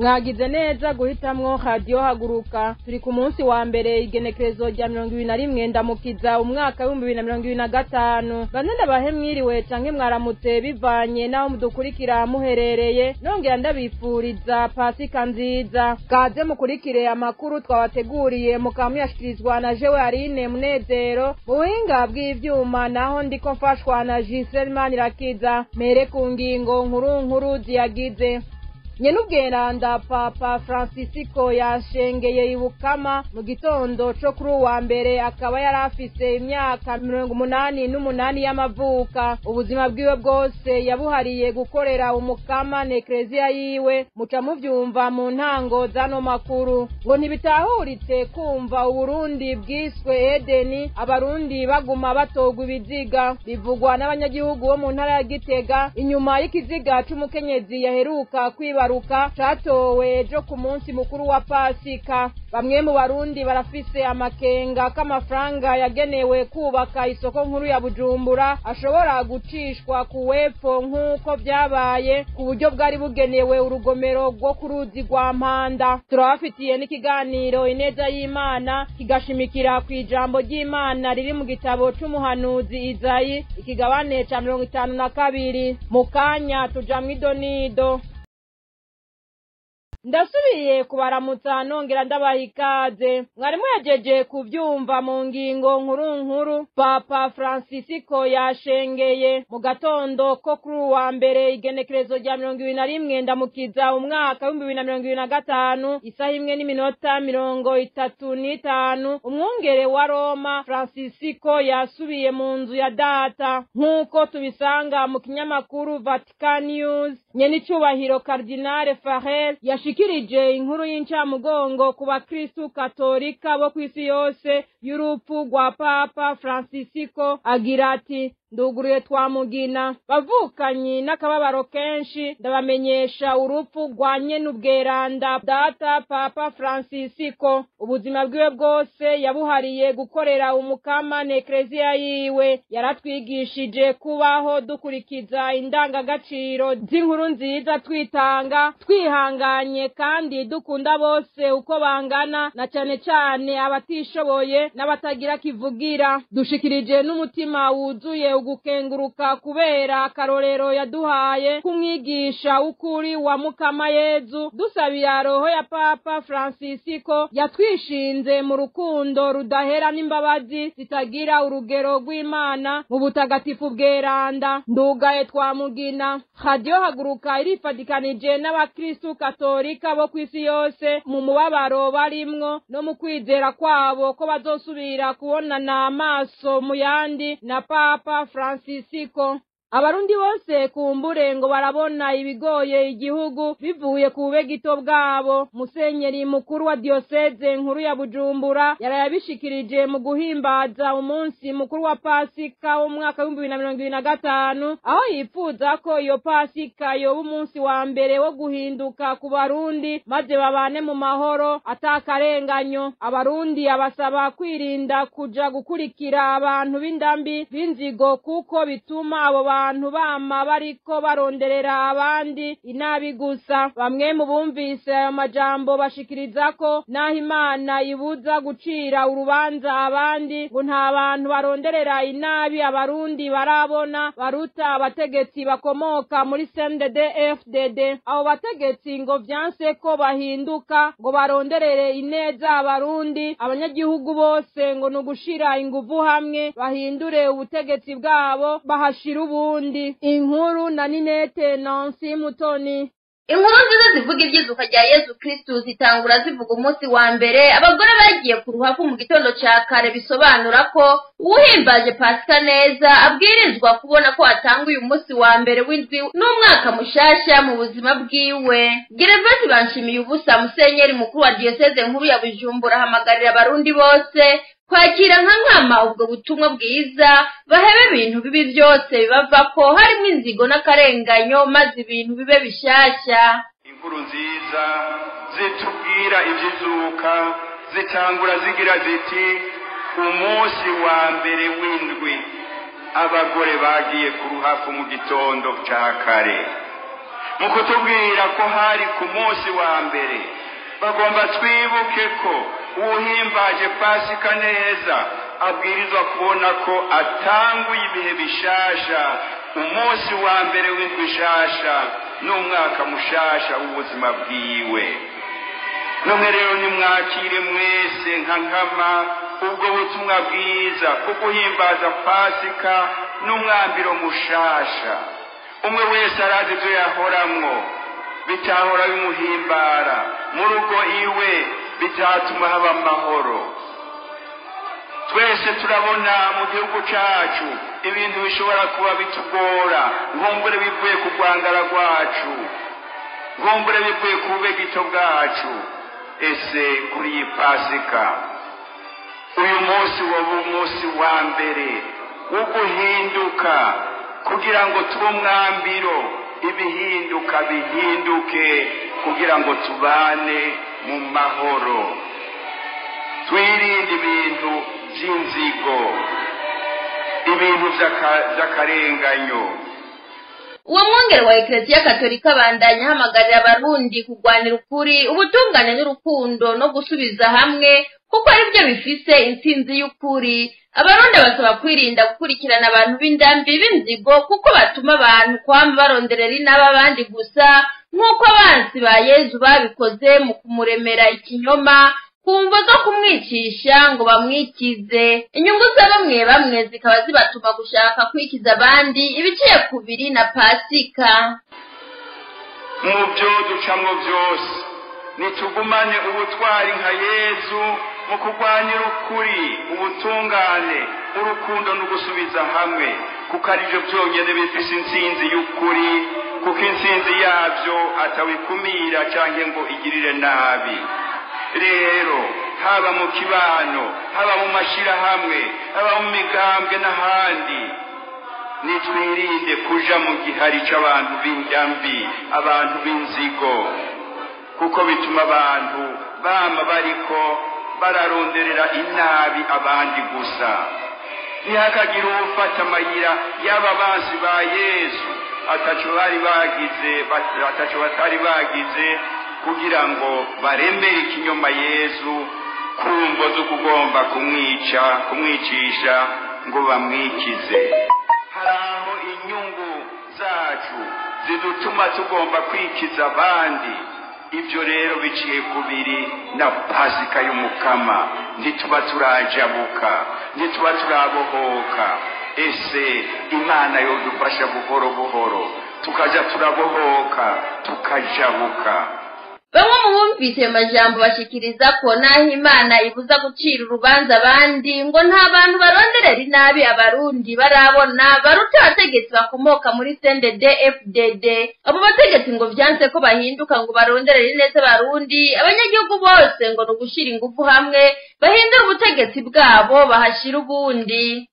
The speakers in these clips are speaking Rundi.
mwagize neza guhitamwo radio haguruka. Turi ku munsi wa mbere igenekerezo rya 21 ndamukiza umwaka wa 2025. Bane ndabahe mwiriwe canke mwaramutse bivanye naho mudukurikira muherereye. Nongera ndabifuriza Pasika nziza. Kaze mukurikire amakuru twabateguriye mukamuyashikirizwa na jewe Arine Munezero. Mu buhinga bw'ivyuma naho ndiko mfashwa na Giselle Manirakiza. Mere ku ngingo nkuru ziyagize. Nyenubweranda Papa Francisco yashengeye ibukama mu gitondo cyo kuri wa mbere, akaba yarafise imyaka 88 y'amavuka. Ubuzima bwiwe bwose yabuhariye gukorera umukama n'eklezia yiwe. Muca muvyumva mu ntango zano makuru ngo ntibitahuritse kumva Uburundi bwiswe Edeni, abarundi baguma batogwa ibiziga. Bivugwa n'abanyagihugu bo mu ntara ya Gitega inyuma y'ikiziga c'umukenyezi yaheruka kwiba catowe ejo ku munsi mukuru wa Pasika. Bamwe mu barundi barafise amakenga k'amafaranga yagenewe kubaka isoko nkuru ya Bujumbura ashobora gucishwa ku wepfo nk'uko vyabaye ku buryo bwari bugenewe urugomero rwo ku ruzi rwa Mpanda. Turabafitiye n'ikiganiro Ineza y'Imana kigashimikira ku ijambo ry'Imana riri mu gitabo c'umuhanuzi Izayi ikigabane ca 52. Mu kanya tuja mw'idonido. Ndasubiye kubaramutsa nongera ndabaha ikaze. Mwarimu yajeje kuvyumva mu ngingo nkuru. Papa Francisco yashengeye mu gatondo ko kuri wa mbere igenekerezo rya 21 ndamukiza umwaka wa 2025 isaha 1:35. Umwungere wa Roma Francisco yasubiye mu nzu ya data nk'uko tubisanga mu kinyamakuru Vatican News. Nyenicubahiro Cardinal Farrell yashikirije inkuru y'incamugongo ku bakristu katolika bo kw'isi yose y'urupfu rwa Papa Francisco, agira ati: nduguruye twamugina bavukanyi n'akababaro kenshi, ndabamenyesha urupfu rwa nyenubweranda data Papa Francisco. Ubuzima bwiwe bwose yabuhariye gukorera umukama n'eklezia yiwe. Yaratwigishije kubaho dukurikiza indangagaciro z'inkuru nziza, twitanga, twihanganye kandi dukunda bose uko bangana, na cane cane abatishoboye n'abatagira kivugira. Dushikirije n'umutima wuzuye ugukenguruka kubera akarorero yaduhaye kumwigisha ukuri wa Mukama Yezu. Dusabira roho ya Papa Francisco yatwishinze mu rukundo rudahera n'imbabazi zitagira urugero rw'Imana mu butagatifu bweranda. Ndugaye twamugina. Radio haguruka irifadikanije n'abakristu katolika bo kw'isi yose mu mubabaro barimwo no mu kwizera kwabo ko bazosubira kubonana amaso mu yandi na Papa Francisco. Abarundi bose kumbure ngo barabona ibigoye igihugu bivuye ku bubegito bwabo. Musenyeri mukuru wa diocese nkuru ya Bujumbura yarayabishikirije mu guhimbaza umunsi mukuru wa Pasika w'umwaka wa 2025, aho yifuza ko iyo Pasika yoba umunsi wa mbere wo guhinduka ku Barundi maze babane mu mahoro atakarenganyo. Abarundi abasaba kwirinda kuja gukurikira abantu b'indambi b'inzigo kuko bituma abo bantu bama bariko baronderera abandi inabi gusa. Bamwe mu bumvise ayo majambo bashikiriza ko naho Imana ibuza gucira urubanza abandi, ngo nta bantu baronderera inabi abarundi barabona baruta abategetsi bakomoka muri CNDD-FDD. Abo bategetsi ngo vyanse ko bahinduka ngo baronderere ineza abarundi. Abanyagihugu bose ngo nugushira inguvu hamwe bahindure ubutegetsi bwabo bahashira ubundi. Inkuru na Ninete Nancy Mutoni. Inkuru nziza zivuga ibyizuka rya Yesu Kristo zitangura zivuga umunsi wa mbere abagore bagiye ku ruhavu mu gitondo ca kare, bisobanura ko uwuhimbaje Pasika neza abwirizwa kubona ko atanga uyu munsi wa mbere w'indwi n'umwaka mushasha mu buzima bwiwe. Gervais Banshimiye ubusa, musenyeri mukuru wa diocese nkuru ya Bujumbura, hamagarira abarundi bose kwakira nka nkama ubwo butumwa bwiza, bahebe ibintu bibi byose bibava ko harimo inzigo n'akarenganyo, maze ibintu bibe bishasha. Inkuru nziza zitubwira ibyizuka zitangura zigira ziti: umunsi wa mbere w'indwi abagore bagiye ku ruhafu mu gitondo cya kare. mu kutubwira ko hari ku munsi wa mbere bagomba twibuke ko uwuhimbaje Pasika neza abwirizwa kubona ko atanguye ibihe bishasha, umunsi wa mbere w'indwi shasha n'umwaka mushasha w'ubuzima bwiwe. None rero nimwakire mwese nka nkama ubwo butumwa bwiza bwo guhimbaza Pasika n'umwambiro mushasha. Umwe wese arazi ibyo yahoramwo bitahora bimuhimbara, mu rugo iwe bitatuma haba amahoro. Twese turabona mu gihugu cyacu ibintu bishobora kuba bitugora, nkumbure bivuye ku rwangara rwacu, nkumbure bivuye ku bubegito bwacu. Ese kuri iyi Pasika uyu munsi waba umunsi wa mbere wo guhinduka kugira ngo tube umwambiro, ibihinduka bihinduke kugira ngo tubane mu mahoro, twirinde ibintu by'inzigo, ibintu by'akarenganyo. Uwo mwongere wa Eklesiya Katolika bandanya hamagarira abarundi kurwanira ukuri, ubutungane n'urukundo no gusubiza hamwe kuko ari byo bifise intsinzi y'ukuri. Abarundi basaba kwirinda gukurikirana abantu b'indambi b'inzigo kuko batuma abantu kwamba baronderera inaba abandi gusa, nk'uko abansi ba Yezu babikoze mu kumuremera ikinyoma kumva zo kumwicisha ngo bamwikize. Inyungu za bamwe zikaba zibatuma gushaka kwikiza abandi ibiciye kubiri na Pasika. Mu byo ducamwo byose nitugumane ubutwari nka Yezu mu kurwanira ukuri, ubutungane, urukundo no gusubiza hamwe, kuko ari byo byonyine bifise intsinzi y'ukuri, kuko intsinzi yabyo atawikumira cyangwa ngo igirire nabi. Rero haba mu kibano, haba mu mashirahamwe, haba mu migambwe n'ahandi, nitwirinde kuja mu gihari c'abantu b'indambi, abantu b'inzigo, kuko bituma abantu bama bariko bararonderera inabi abandi gusa. Ntihakagira ufata amayira y'aba bansi ba Yesu ataco batari bagize kugira ngo baremere ikinyoma Yesu kumvo zo kugomba kumwicisha ngo bamwikize. Haraho inyungu zacu zidutuma tugomba kwikiza abandi. Ibyo rero biciye kubiri na Pasika y'umukama, ntituba turajabuka, ntituba turabohoka. Ese Imana yodufasha buhoro buhoro tukaja turabohoka tukajabuka. Bamwe mu bumvise amajambo bashikiriza ko naho Imana ibuza gucira urubanza abandi ngo nta bantu baronderera inabi abarundi barabona baruta abategetsi bakomoka muri CNDD-FDD. Abo bategetsi ngo vyanse ko bahinduka ngo baronderere neza abarundi, abanyagihugu bose ngo no gushira ingufu hamwe bahindura ubutegetsi bwabo bahashira ubundi.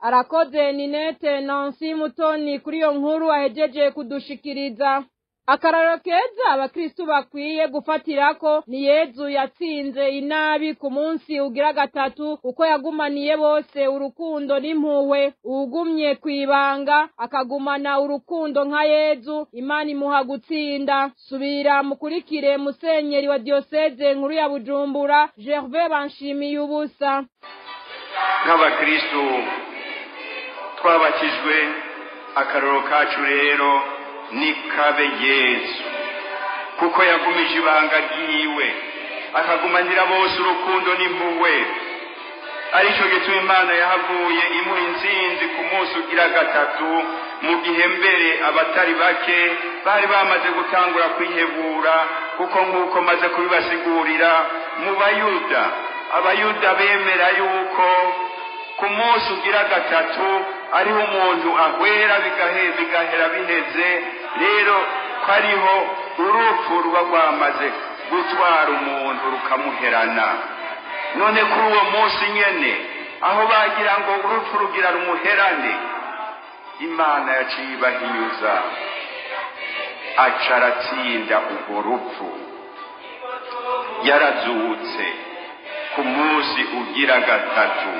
Arakoze Ninette Nancy Mutoni kuri iyo nkuru ahejeje kudushikiriza. Akararo keza abakristo bakwiye gufatirako ni Yezu yatsinze inabi ku munsi ugira gatatu, uko yagumaniye bose urukundo n'impuhwe. Ugumye kwibanga akagumana urukundo nka Yezu, Imana imuha gutsinda. Subira mukurikire musenyeri wa diocese nkuru ya Bujumbura Gervais Banshimiye ubusa. Nk'abakristo twabatijwe, akararo kacu rero nikabe Yesu, kuko yagumije ibanga ryiwe akagumanira bose urukundo n'impuhwe. Arico gituma Imana yahavuye imuha intsinzi ku munsi ugira gatatu, mu gihe mbere abatari bake bari bamaze gutangura kwihebura, kuko nk'uko maze kubibasigurira mu Bayuda, Abayuda bemera yuko ku munsi ugira gatatu ariho umuntu ahwera bigahera biheze. Rero ko ariho urupfu ruba rwamaze gutwara umuntu rukamuherana. None kuri uwo munsi nyene aho bagira ngo urupfu rugira rumuherane, Imana yaciye ibahinyuza aca aratsinda urwo rupfu. Yarazutse ku munsi ugira gatatu,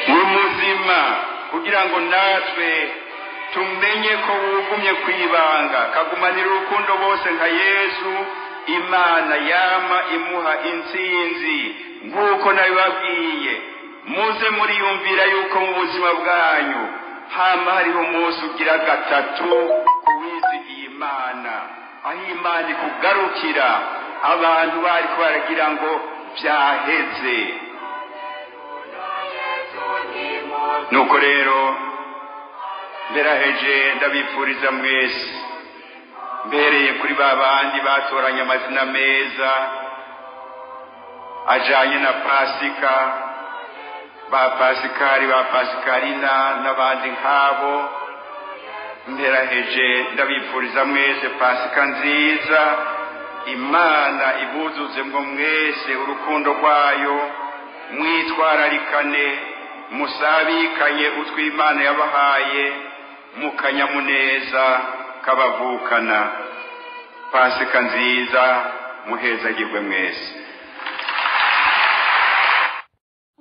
ni muzima kugira ngo natwe tumenye ko wugumye kwibanga kagumanira urukundo bose nka Yesu Imana yama imuha intsinzi nk'uko nabibabwiye muze muriyumvira yuko mu buzima bwanyu hama hariho umunsi ugira gatatu kuwizigiye Imana aho Imana ikugarukira abantu bari baragira ngo byaheze. Nuko rero mberaheje ndabifuriza mwese mbereye kuri babandi batoranye amazina meza ajanye na Pasika, ba Pasikari ba Pasikarina n'abandi nkabo. Mberaheje ndabifuriza mwese Pasika nziza, Imana ibuzuze ngo mwese urukundo rwayo, mwitwararikane musabikanye utw'Imana yabahaye mukanyamuneza kabavukana. Pasika nziza, muhezagirwe mwese.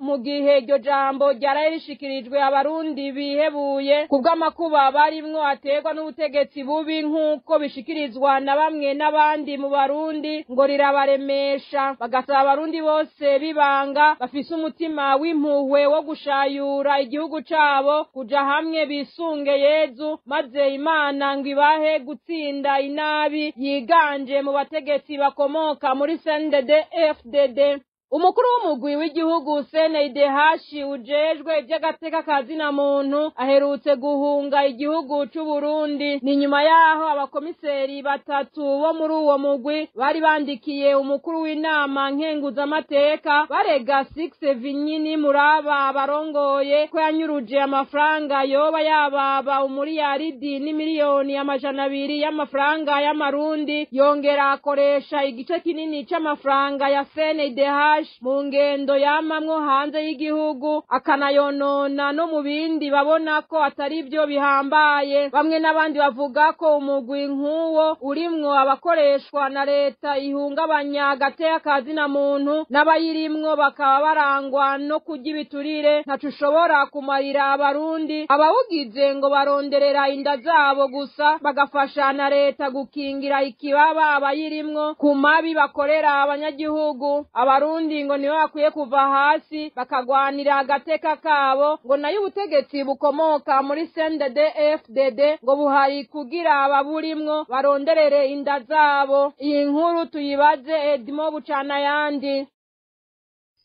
mu gihe iryo jambo ryaraye rishikirijwe abarundi bihebuye kubw'amakuba barimwo aterwa n'ubutegetsi bubi nk'uko bishikirizwa na bamwe n'abandi mu Barundi, ngo rirabaremesha bagasaba abarundi bose bibanga bafise umutima w'impuhwe wo gushayura igihugu cabo kuja hamwe bisunge Yezu, maze Imana ngo ibahe gutsinda inabi yiganje mu bategetsi bakomoka muri CNDD-FDD. Umukuru w'umugwi w'igihugu CNDH ujejwe ivy'agateka kazina muntu aherutse guhunga igihugu c'u Burundi. Ni nyuma yaho abakomiseri batatu bo muri uwo mugwi bari bandikiye umukuru w'inama nkenguzamateka barega 6 Vinyini Muraba barongoye ko yanyuruje amafaranga yoba yababa umuriyaridi n'imiliyoni amajana 200 y'amafaranga y'amarundi, yongera akoresha igice kinini c'amafaranga ya CNDH mu ngendo yamamwo hanze y'igihugu, akanayonona no mu bindi babona ko atari byo bihambaye. Bamwe n'abandi bavuga ko umugwi nk'uwo urimwo abakoreshwa na leta ihungabanya agateka kazina muntu, n'abayirimwo bakaba barangwa no kurya ibiturire ntaco ushobora kumarira abarundi. Abawugize ngo baronderera inda zabo gusa, bagafasha na leta gukingira ikibaba abayirimwo ku mabi bakorera abanyagihugu. Abarundi ngo nibo bakwiye kuva hasi bakagwanira agateka kabo, ngo nayo ubutegetsi bukomoka muri CNDD-FDD ngo buhari kugira ababurimwo baronderere inda zabo. Iyi nkuru tuyibaze Edmo Bucana yandi.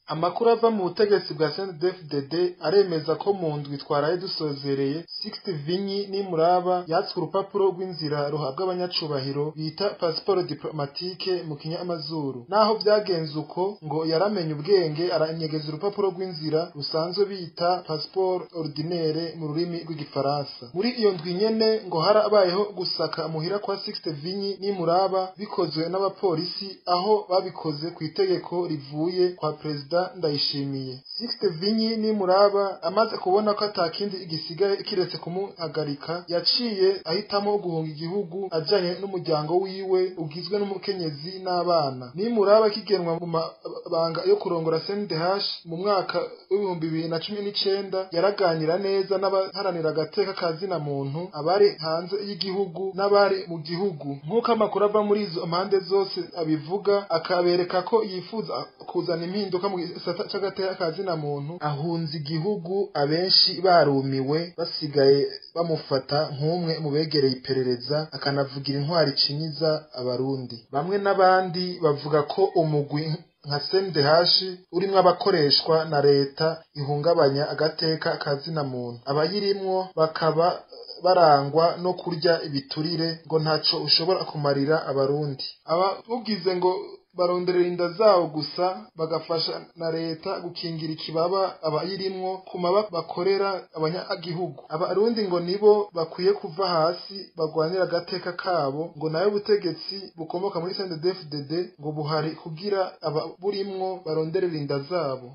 Amakuru ava mu butegetsi bwa CNDD-FDD aremeza ko mu ndwi twaraye dusozereye 6 Vinyi Muraba yatswe urupapuro rw'inzira ruhabwa abanyacubahiro bita passeport diplomatique mu kinyamazuru. Naho byagenze uko ngo yaramenye ubwenge aranyegeza urupapuro rw'inzira rusanzwe bita passeport ordinaire mu rurimi rw'igifaransa. Muri iyo ndwi nyene ngo harabayeho gusaka muhira kwa 6 Vinyi Muraba bikozwe n'abapolisi, aho babikoze ku itegeko rivuye kwa President Ndayishimiye. 6 Vinyi Muraba amaze kubona ko atakindi igisigaye kiretse kumuhagarika, yaciye ahitamo guhunga igihugu ajanye n'umuryango wiwe ugizwe n'umukenyezi n'abana. Muraba kigenwa mu mabanga yo kurongora CNDH mu mwaka w'2019 yaraganira neza n'abaharanira agateka kazina muntu, abari hanze y'igihugu n'abari mu gihugu. Nk'uko amakuru ava muri izo mpande zose abivuga, akabereka ko yifuza kuzana impinduka mu gisata c'agateka kazina muntu. Ahunze igihugu abenshi barumiwe, basigaye bamufata nk'umwe mu begereye iperereza, akanavugira intwari cinyiza abarundi. Bamwe n'abandi bavuga ko umugwi nka CNDH urimwo abakoreshwa na leta ihungabanya agateka kazina muntu, abayirimwo bakaba barangwa no kurya ibiturire ngo ntaco ushobora kumarira abarundi. Abavugize ngo baronderera inda zabo gusa bagafasha na leta gukingira ikibaba abayirimwo kuma bakorera abanyagihugu. Abarundi ngo nibo bakwiye kuva hasi bagwanira agateka kabo, ngo nayo ubutegetsi bukomoka muri CNDD-FDD ngo buhari kugira ababurimwo baronderera inda zabo.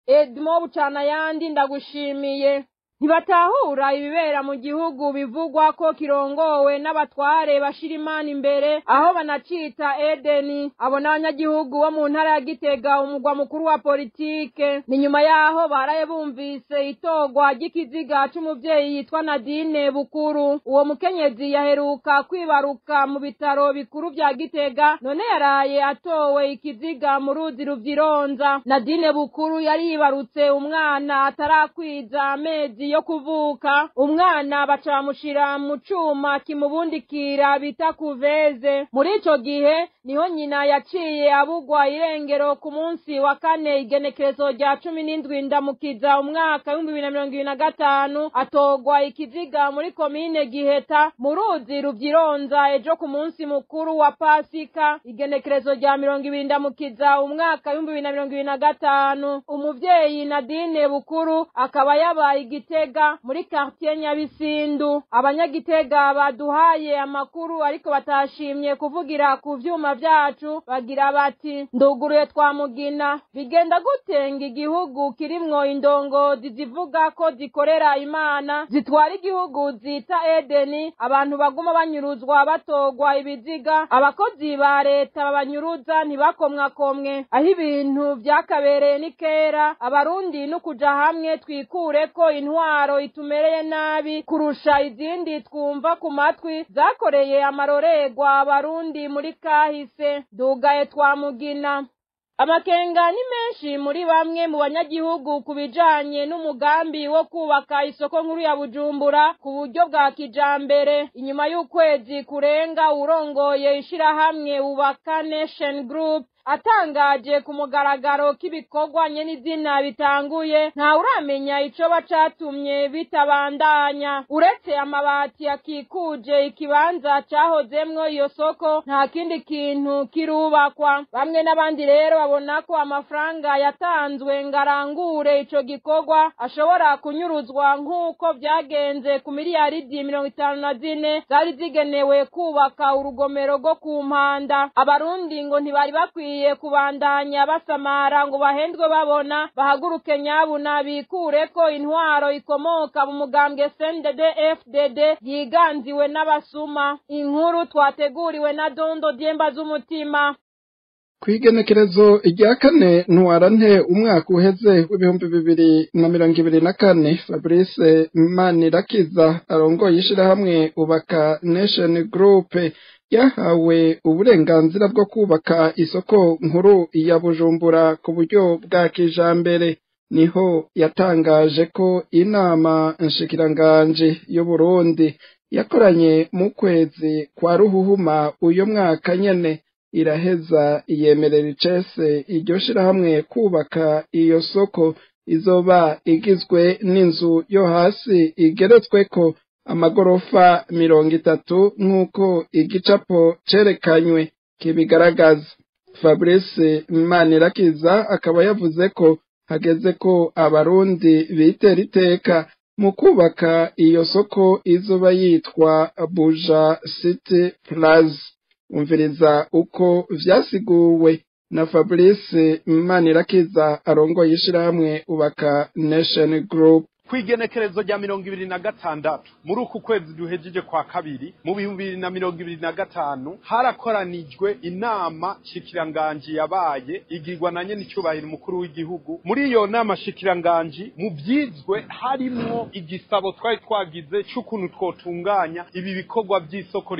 Edmo Bucana yandi ndagushimiye. ntibatahura ibibera mu gihugu bivugwa ko kirongowe n'abatware bashira Imana imbere aho banacita Edeni. Abo n'abanyagihugu bo mu ntara ya Gitega umugwa mukuru wa politike. Ni nyuma yaho baraye bumvise itogwa ry'ikiziga c'umuvyeyi yitwa Nadine Bukuru. Uwo mukenyezi yaheruka kwibaruka mu bitaro bikuru vya Gitega, none yaraye atowe ikiziga mu ruzi Ruvyironza. Nadine Bukuru yari yibarutse umwana atarakwiza amezi yo kuvuka. Umwana baca bamushira mu cuma kimubundikira bita kuveze. Muri ico gihe niho nyina yaciye abugwa irengero ku munsi wa kane igenekerezo rya 17 Ndamukiza umwaka 2025, atogwa ikiziga muri komine Giheta mu ruzi Ruvyironza ejo ku munsi mukuru wa Pasika igenekerezo rya 20 Ndamukiza umwaka 2025. Umuvyeyi Nadine Bukuru akaba yabaye Gitega muri quartier Nyabisindu. Abanyagitega baduhaye amakuru ariko batashimye kuvugira ku vyuma vyacu, bagira bati nduguruye twamugina. Bigenda gutenga igihugu kirimwo indongozi zivuga ko zikorera Imana, zitwara igihugu zita Edeni, abantu baguma banyuruzwa batogwa ibiziga, abakozi ba leta babanyuruza ntibakomwakomwe. Aho ibintu vyakabereye ni kera, abarundi no kuja hamwe twikure ko intwaro itumereye nabi kurusha izindi twumva ku matwi zakoreye amarorerwa abarundi muri kahise. Dugaye twamugina. Amakenga ni menshi muri bamwe mu banyagihugu kubijanye n'umugambi wo kubaka isoko nkuru ya Bujumbura ku buryo bwa kijambere. Inyuma y'ukwezi kurenga urongoye ishirahamwe Ubaka Nation Group atangaje ku mugaragaro k'ibikorwa nyenizina bitanguye, nta uramenya ico bacatumye bitabandanya. Uretse amabati akikuje ikibanza cahozemwo iyo soko, nta kindi kintu kirubakwa. Bamwe n'abandi rero babona ko amafaranga yatanzwe ngarangure ico gikorwa ashobora kunyuruzwa nk'uko vyagenze ku miliyaridi 54 zari zigenewe kubaka urugomero rwo ku Mpanda. Abarundi ngo ntibari bakwiye kubandanya basamara ngo bahendwe babona, bahaguruke nyabuna bikure ko intwaro ikomoka mu mugambwe CNDD FDD yiganziwe n'abasuma. Inkuru twateguriwe na Dondo Diemba z'umutima. Kwigenekerezo rya kane ntwarante umwaka uheze w'ibihumbi 2024, Fabrice Manirakiza arongoye ishirahamwe Ubaka Nation Group yahawe uburenganzira bwo kubaka isoko nkuru ya Bujumbura ku buryo bwa kijambere. Niho yatangaje ko inama nshikiranganje y'u Burundi yakoranye mu kwezi kwa Ruhuhuma uyo mwaka nyene iraheza yemerera icese iryo shirahamwe kubaka iyo soko izoba igizwe n'inzu yo hasi igeretsweko amagorofa 30 nk'uko igicapo cerekanywe kibigaragaza. Fabrice Manirakiza akaba yavuze ko hageze ko abarundi bitera iteka mu kubaka iyo soko izoba yitwa Buja City Plaza. Umviriza uko vyasiguwe na Fabrice Manirakiza arongoye ishirahamwe Ubaka Nation Group. Kwigenekerezo rya 2026 muri uku kwezi duhejeje kwa kabiri mu 2025 harakoranijwe inama shikiranganji yabaye igirwa na nyene icubahiro umukuru w'igihugu. Muri iyo nama shikiranganji mu vyizwe harimwo igisabo twari twagize c'ukuntu twotunganya ibi bikorwa by'isoko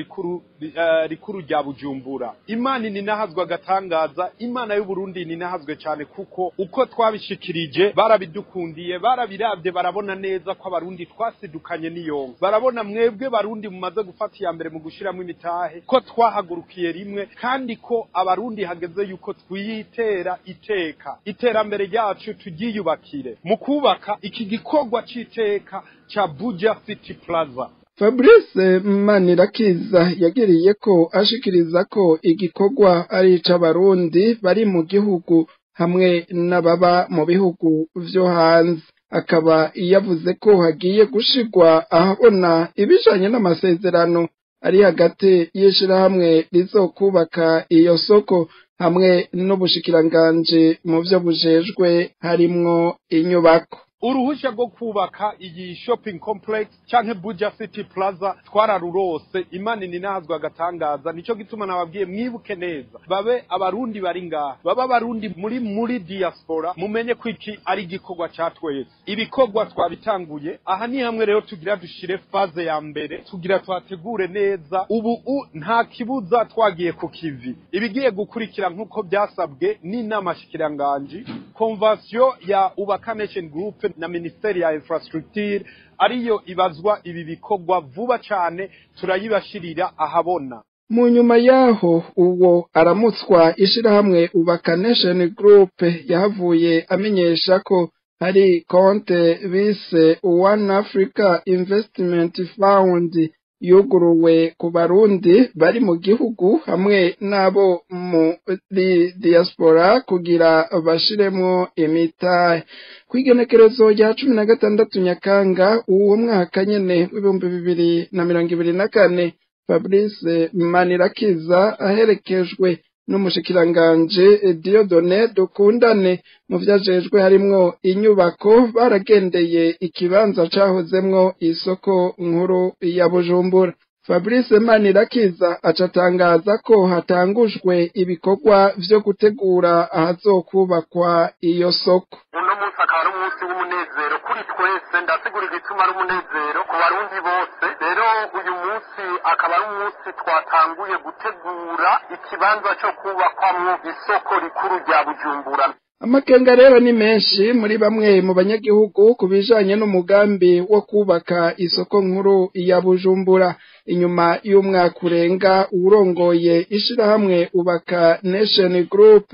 rikuru rya Bujumbura. Imana ninahazwa gatangaza, Imana y'u Burundi ninahazwe cyane kuko uko twabishikirije barabidukundiye, barabiravye barabona neza ko abarundi twasidukanye n'iyongo. Barabona mwebwe barundi mumaze gufata iya mbere mu gushiramwe imitahe ko twahagurukiye rimwe, kandi ko abarundi hageze yuko twiyitera iteka iterambere ryacu tugiyubakire mu kubaka iki gikorwa c'iteka ca Buja City Plaza. Fabrice Manirakiza yagiriye ko ashikiriza ko igikorwa ari ic'abarundi bari mu gihugu hamwe n'ababa mu bihugu vyo hanze. Akaba yavuze ko hagiye gushigwa ahabona ibijanye n'amasezerano ari hagati y'ishirahamwe rizokubaka iyo soko hamwe n'ubushikiranganje mu vyo bujejwe harimwo inyubako. uruhusha rwo kubaka iyi shopping complex canke Buja City Plaza twararurose. Imana ninazwa agatangaza, nico gituma nababwiye mwibuke neza babe abarundi bari ngaha, baba abarundi muri diaspora, mumenye ko iki ari igikorwa ca twese. Ibikorwa twabitanguye aha ni hamwe rero tugira dushire faze ya mbere, tugira twategure neza. Ubu nta kibuza twagiye ku kivi, ibigiye gukurikira nkuko byasabwe n'inama shikiranganji, convention ya Ubaka Nation Group na Ministeri ya Infrastructure ariyo ibazwa ibi bikorwa vuba cyane, turayibashirira ahabona. Mu nyuma yaho uwo aramutswa ishirahamwe Ubaka Nation Group yahavuye amenyesha ko hari konte bise One Africa Investment Fund yuguruwe ku barundi bari mu gihugu hamwe nabo muri diaspora kugira bashiremo imitahe. Kwigenekerezo rya 16 Nyakanga uwo mwaka nyene w'2024 Fabrice Manirakiza aherekejwe n'umushikiranganje Dieudonné Dukundane mu vyajejwe harimwo inyubako baragendeye ikibanza cahozemwo isoko nkuru ya Bujumbura. Fabrice Manirakiza acatangaza ko hatangujwe ibikorwa vyo gutegura ahazokubakwa iyo soko. Uno munsi akaba ari umunsi w'umunezero kuri twese, ndasigura igituma ari umunezero ku barundi bose. Rero uyu munsi akaba ari umunsi twatanguye gutegura ikibanza cyo kubakwamwo isoko rikuru rya Bujumbura. Amakenga rero ni menshi muri bamwe mu banyagihugu kubijanye n'umugambi wo kubaka isoko nkuru ya Bujumbura. Inyuma y'umwaka urenga urongoye ishirahamwe Ubaka Nation Group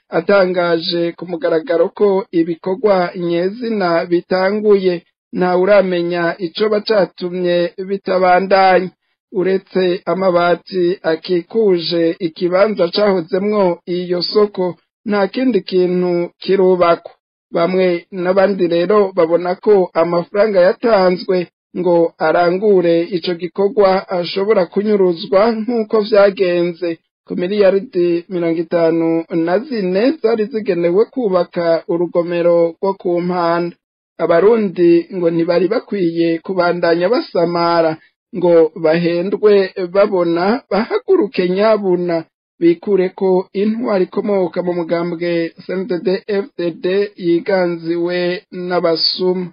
atangaje ku mugaragaro ko ibikorwa nyezina bitanguye, nta uramenya ico bacatumye bitabandanya. Uretse amabati akikuje ikibanza cahozemwo iyo soko, nta kindi kintu kirubakwa. Bamwe n'abandi rero babona ko amafaranga yatanzwe ngo arangure ico gikorwa ashobora kunyuruzwa nk'uko vyagenze ku miliyaridi 54 zari zigenewe kubaka urugomero rwo ku Mpanda. Abarundi ngo ntibari bakwiye kubandanya basamara ngo bahendwe babona, bahaguruke nyabuna bikure ko intwari ikomoka mu mugambwe CNDD-FDD yiganziwe n'abasuma.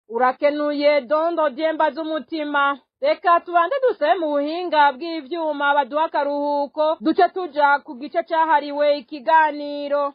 Urakenuye Dondo Dyemba z'umutima. Reka tubande dusabe mu buhinga bw'ivyuma baduha akaruhuko duce tuja ku gice cahariwe ikiganiro.